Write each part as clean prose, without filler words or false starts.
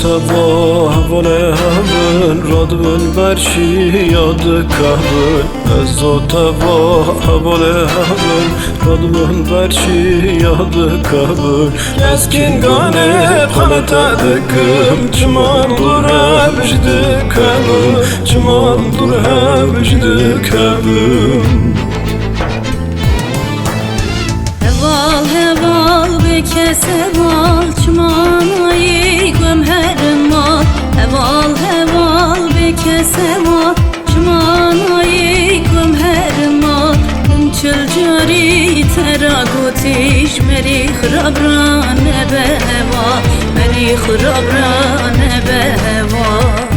تبا وله هون رادون برشی یاد کهون از تبا وله هون رادون برشی یاد کهون از کنگانه خانت دکم چمان دور بجد کهون چمان دور بجد کهون هوال هوال بکس هوال چمانایی گم هرمال هوال هوال بکس هوال چمانایی گم هرمال چل جاری ترا گوتیش مری خرابرانه به هوا مری خرابرانه به هوا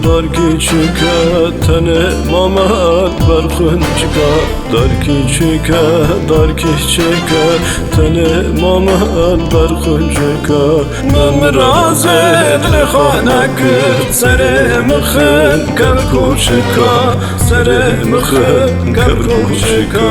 dar küçüke tane mamat barxunçka dar küçüke tane mamat barxunçka men razı dil xanak seremxin kavkuçka seremxin kavkuçka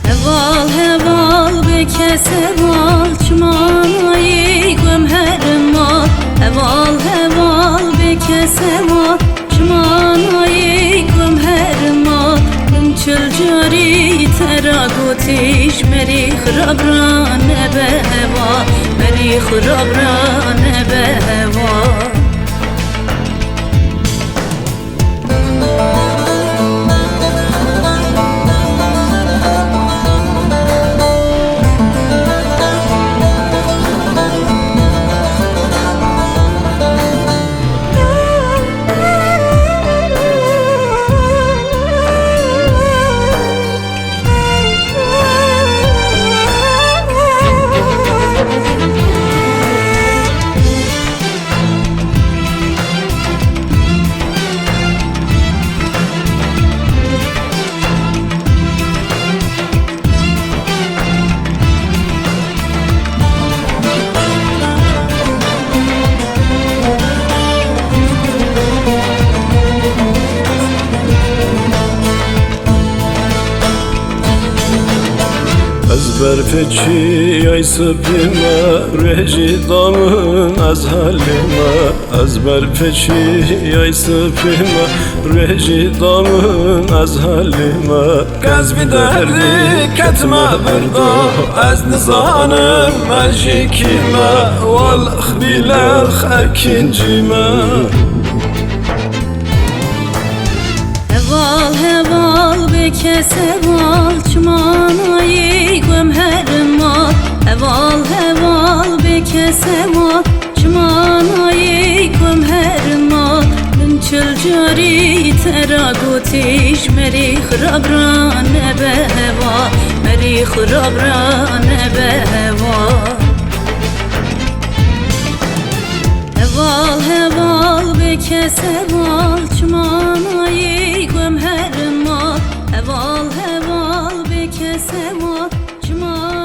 هوال هوال بکس هوال چمانایی گم هرمال هوال هوال بکس هوال چمانایی گم هرمال چل جاری ترا گوتیش مری خرابرانه به هوا مری خرابرانه به هوا برفچی ای سپیما رهجی دامن از حلیما از برفچی ای سپیما رهجی دامن از حلیما قزبی دردی کتما بردا از نزانم مجیکیما والخ بیلخ اکنجیما هوال هوال بکس هوال چمانایی گم هرمال هوال هوال بکس هوال چمانایی گم هرمال چل جاری ترا گوتیش مری خرابرانه به هوا مری خرابرانه به هوا هوال هوال بکس هوال چمانایی گم هرمال هوال هوال بکس هوال چمانایی